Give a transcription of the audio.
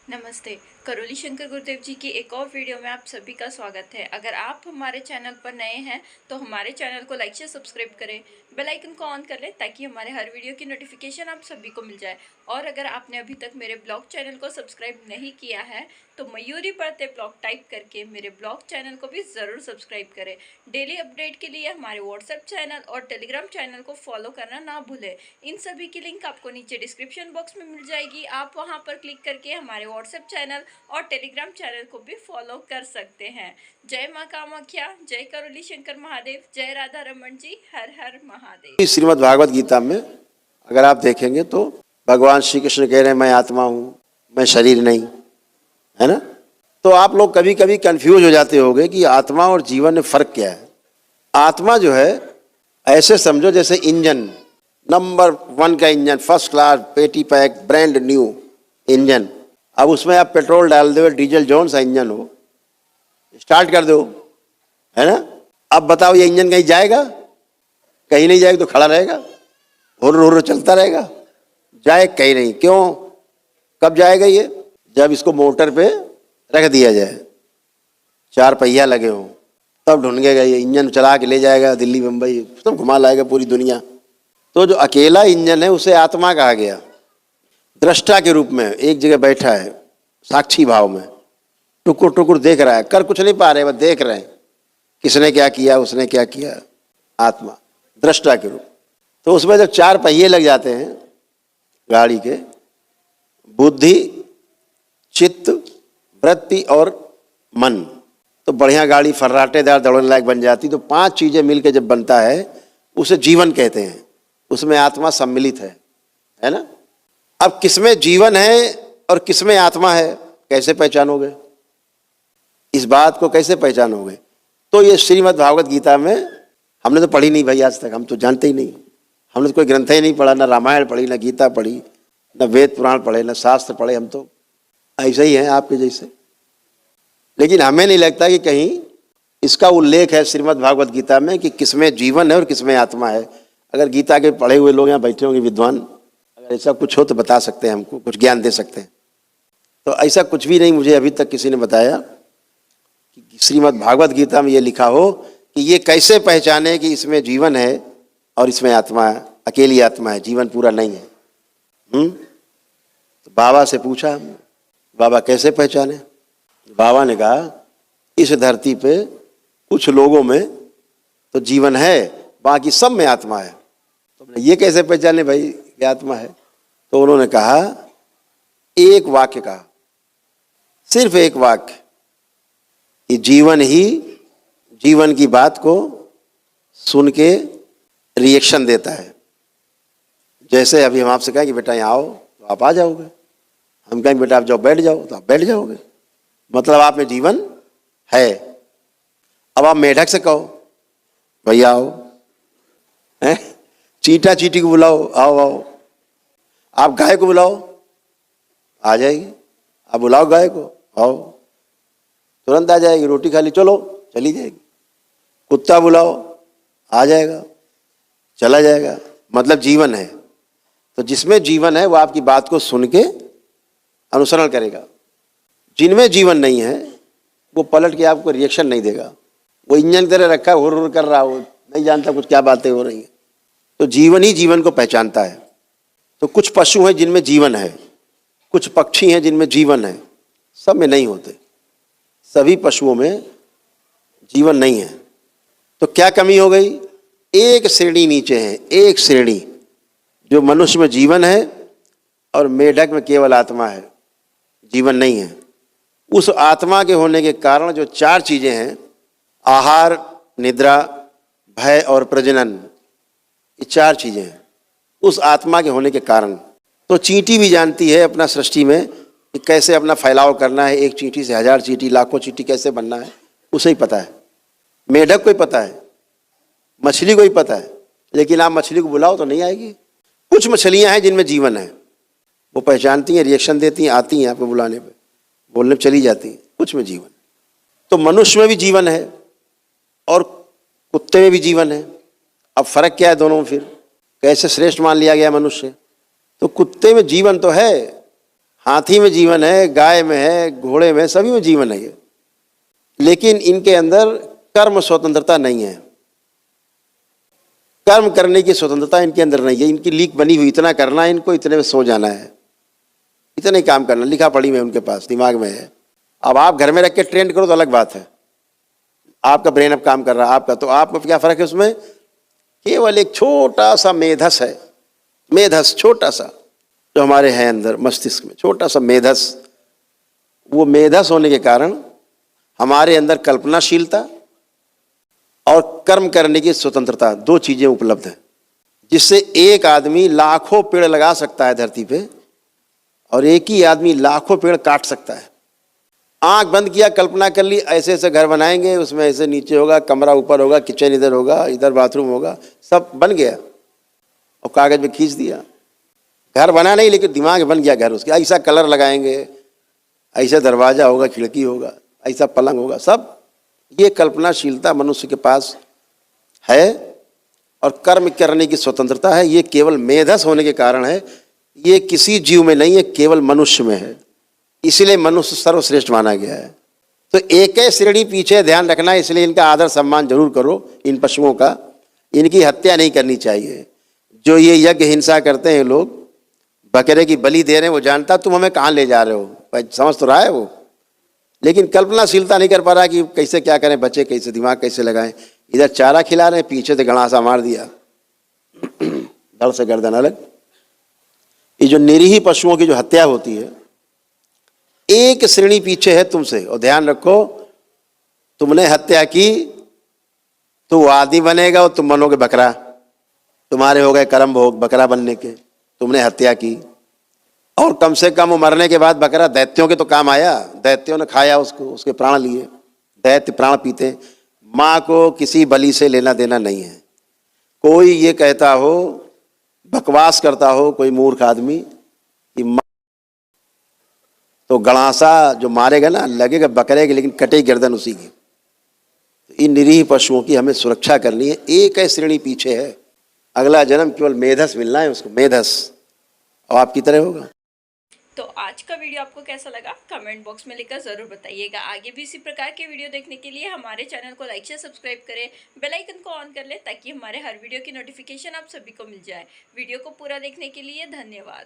नमस्ते। करोली शंकर गुरुदेव जी की एक और वीडियो में आप सभी का स्वागत है। अगर आप हमारे चैनल पर नए हैं तो हमारे चैनल को लाइक से सब्सक्राइब करें, बेल आइकन को ऑन कर लें ताकि हमारे हर वीडियो की नोटिफिकेशन आप सभी को मिल जाए। और अगर आपने अभी तक मेरे ब्लॉग चैनल को सब्सक्राइब नहीं किया है तो मयूरी पढ़ते ब्लॉग टाइप करके मेरे ब्लॉग चैनल को भी ज़रूर सब्सक्राइब करें। डेली अपडेट के लिए हमारे व्हाट्सएप चैनल और टेलीग्राम चैनल को फॉलो करना ना भूलें। इन सभी की लिंक आपको नीचे डिस्क्रिप्शन बॉक्स में मिल जाएगी। आप वहां पर क्लिक करके हमारे व्हाट्सएप चैनल और टेलीग्राम चैनल को भी फॉलो कर सकते हैं। जय माँ कामाख्या, जय करोली शंकर महादेव, जय राधा रमन जी, हर हर महादेव। श्रीमद् भागवत गीता में अगर आप देखेंगे तो भगवान श्री कृष्ण कह रहे हैं मैं आत्मा हूं, मैं शरीर नहीं, है ना। तो आप लोग कभी कभी कंफ्यूज हो जाते होंगे कि आत्मा और जीवन में फर्क क्या है। आत्मा जो है ऐसे समझो जैसे इंजन, नंबर 1 का इंजन, फर्स्ट क्लास, पेटी पैक, ब्रांड न्यू इंजन। अब उसमें आप पेट्रोल डाल दो, डीजल जौन सा इंजन हो, स्टार्ट कर दो, है ना। अब बताओ ये इंजन कहीं जाएगा? कहीं नहीं जाएगा, तो खड़ा रहेगा, हुर्र चलता रहेगा, जाए कहीं नहीं। क्यों? कब जाएगा ये? जब इसको मोटर पे रख दिया जाए, 4 पहिया लगे हों, तब ढूंढेगा ये इंजन, चला के ले जाएगा दिल्ली मुंबई, सब घुमा लाएगा पूरी दुनिया। तो जो अकेला इंजन है उसे आत्मा कहा गया। दृष्टा के रूप में एक जगह बैठा है, साक्षी भाव में टुकुर टुकुर देख रहा है, कर कुछ नहीं पा रहे, बस देख रहे हैं किसने क्या किया, उसने क्या किया। आत्मा दृष्टा के रूप। तो उसमें जब 4 पहिए लग जाते हैं गाड़ी के, बुद्धि, चित्त, वृत्ति और मन, तो बढ़िया गाड़ी फर्राटेदार दौड़ने लायक बन जाती। तो 5 चीजें मिलकर जब बनता है उसे जीवन कहते हैं। उसमें आत्मा सम्मिलित है ना। अब किसमें जीवन है और किसमें आत्मा है, कैसे पहचानोगे? इस बात को कैसे पहचानोगे? तो ये श्रीमद् भागवत गीता में हमने तो पढ़ी नहीं भाई, आज तक हम तो जानते ही नहीं। हमने तो कोई ग्रंथ ही नहीं पढ़ा, ना रामायण पढ़ी, ना गीता पढ़ी, ना वेद पुराण पढ़े, ना शास्त्र पढ़े। हम तो ऐसे ही हैं आपके जैसे। लेकिन हमें नहीं लगता कि कहीं इसका उल्लेख है श्रीमद् भागवत गीता में कि किसमें जीवन है और किसमें आत्मा है। अगर गीता के पढ़े हुए लोग यहाँ बैठे होंगे विद्वान, अगर ऐसा कुछ हो तो बता सकते हैं, हमको कुछ ज्ञान दे सकते हैं। तो ऐसा कुछ भी नहीं, मुझे अभी तक किसी ने बताया कि श्रीमद् भागवत गीता में ये लिखा हो कि ये कैसे पहचाने कि इसमें जीवन है और इसमें आत्मा है, अकेली आत्मा है, जीवन पूरा नहीं है। तो बाबा से पूछा, बाबा कैसे पहचाने? बाबा ने कहा इस धरती पे कुछ लोगों में तो जीवन है, बाकी सब में आत्मा है। तो ये कैसे पहचाने भाई ये आत्मा है? तो उन्होंने कहा, एक वाक्य कहा, सिर्फ एक वाक्य, कि जीवन ही जीवन की बात को सुन के रिएक्शन देता है। जैसे अभी हम आपसे कहें कि बेटा यहाँ आओ तो आप आ जाओगे, हम कहें बेटा आप जाओ बैठ जाओ तो आप बैठ जाओगे, मतलब आप में जीवन है। अब आप मेढक से कहो भैया आओ, हैं, चींटा चींटी को बुलाओ आओ आओ, आप गाय को बुलाओ आ जाएगी, आप बुलाओ गाय को आओ तुरंत आ जाएगी, रोटी खा ली चलो चली जाएगी। कुत्ता बुलाओ आ जाएगा, चला जाएगा, मतलब जीवन है। तो जिसमें जीवन है वो आपकी बात को सुन के अनुसरण करेगा। जिनमें जीवन नहीं है वो पलट के आपको रिएक्शन नहीं देगा। वो इंजन की तरह रखा है, हुर कर रहा हो, नहीं जानता कुछ क्या बातें हो रही हैं। तो जीवन ही जीवन को पहचानता है। तो कुछ पशु हैं जिनमें जीवन है, कुछ पक्षी हैं जिनमें जीवन है, सब में नहीं होते। सभी पशुओं में जीवन नहीं है। तो क्या कमी हो गई? एक श्रेणी नीचे है, एक श्रेणी जो मनुष्य में जीवन है और मेढक में केवल आत्मा है, जीवन नहीं है। उस आत्मा के होने के कारण जो 4 चीजें हैं, आहार, निद्रा, भय और प्रजनन, ये 4 चीजें हैं उस आत्मा के होने के कारण। तो चींटी भी जानती है अपना सृष्टि में कि कैसे अपना फैलाव करना है, एक चींटी से 1000 चींटी, लाखों चींटी कैसे बनना है, उसे ही पता है। मेढक को ही पता है, मछली को ही पता है, लेकिन आप मछली को बुलाओ तो नहीं आएगी। कुछ मछलियां हैं जिनमें जीवन है, वो पहचानती हैं, रिएक्शन देती हैं, आती हैं आपको बुलाने पे, बोलने पे चली जाती हैं, कुछ में जीवन। तो मनुष्य में भी जीवन है और कुत्ते में भी जीवन है। अब फर्क क्या है दोनों में? फिर कैसे श्रेष्ठ मान लिया गया मनुष्य? तो कुत्ते में जीवन तो है, हाथी में जीवन है, गाय में है, घोड़े में, सभी में जीवन है ये, लेकिन इनके अंदर कर्म स्वतंत्रता नहीं है। कर्म करने की स्वतंत्रता इनके अंदर नहीं है। इनकी लीक बनी हुई, इतना करना है इनको, इतने में सो जाना है, इतना ही काम करना, लिखा पढ़ी में उनके पास दिमाग में है। अब आप घर में रख के ट्रेंड करो तो अलग बात है, आपका ब्रेन अब काम कर रहा है आपका, तो आपको क्या फर्क है उसमें? केवल एक छोटा सा मेधस है, मेधस छोटा सा जो हमारे हैं अंदर मस्तिष्क में, छोटा सा मेधस। वो मेधस होने के कारण हमारे अंदर कल्पनाशीलता और कर्म करने की स्वतंत्रता, दो चीजें उपलब्ध हैं, जिससे एक आदमी लाखों पेड़ लगा सकता है धरती पे और एक ही आदमी लाखों पेड़ काट सकता है। आंख बंद किया, कल्पना कर ली, ऐसे ऐसे घर बनाएंगे, उसमें ऐसे नीचे होगा, कमरा ऊपर होगा, किचन इधर होगा, इधर बाथरूम होगा, सब बन गया और कागज में खींच दिया। घर बना नहीं, लेकिन दिमाग बन गया घर उसके, ऐसा कलर लगाएंगे, ऐसा दरवाजा होगा, खिड़की होगा, ऐसा पलंग होगा, सब ये कल्पनाशीलता मनुष्य के पास है और कर्म करने की स्वतंत्रता है। ये केवल मेधस होने के कारण है, ये किसी जीव में नहीं है, केवल मनुष्य में है, इसलिए मनुष्य सर्वश्रेष्ठ माना गया है। तो एक ही श्रेणी पीछे ध्यान रखना है, इसलिए इनका आदर सम्मान जरूर करो, इन पशुओं का। इनकी हत्या नहीं करनी चाहिए। जो ये यज्ञ हिंसा करते हैं लोग, बकरे की बलि दे रहे हैं, वो जानता तुम हमें कहाँ ले जा रहे हो, समझ तो रहा है वो, लेकिन कल्पनाशीलता नहीं कर पा रहा कि कैसे क्या करें, बच्चे कैसे, दिमाग कैसे लगाएं। इधर चारा खिला रहे हैं, पीछे से गड़ासा मार दिया, धड़ से गर्दन अलग। ये जो निरीह पशुओं की जो हत्या होती है, एक श्रेणी पीछे है तुमसे, और ध्यान रखो, तुमने हत्या की तो वो आदमी बनेगा और तुम बनोगे बकरा। तुम्हारे हो गए कर्म भोग बकरा बनने के, तुमने हत्या की, और कम से कम वो मरने के बाद बकरा दैत्यों के तो काम आया, दैत्यों ने खाया उसको, उसके प्राण लिए, दैत्य प्राण पीते। माँ को किसी बलि से लेना देना नहीं है। कोई ये कहता हो, बकवास करता हो कोई मूर्ख आदमी कि माँ तो गड़ासा जो मारेगा ना, लगेगा बकरे की, लेकिन कटेगी गर्दन उसी की। तो इन निरीह पशुओं की हमें सुरक्षा करनी है। एक है श्रेणी पीछे है, अगला जन्म केवल मेधस मिलना है उसको, मेधस, और आपकी तरह होगा। तो आज का वीडियो आपको कैसा लगा कमेंट बॉक्स में लिखकर ज़रूर बताइएगा। आगे भी इसी प्रकार के वीडियो देखने के लिए हमारे चैनल को लाइक शेयर सब्सक्राइब करें, बेल आइकन को ऑन कर लें ताकि हमारे हर वीडियो की नोटिफिकेशन आप सभी को मिल जाए। वीडियो को पूरा देखने के लिए धन्यवाद।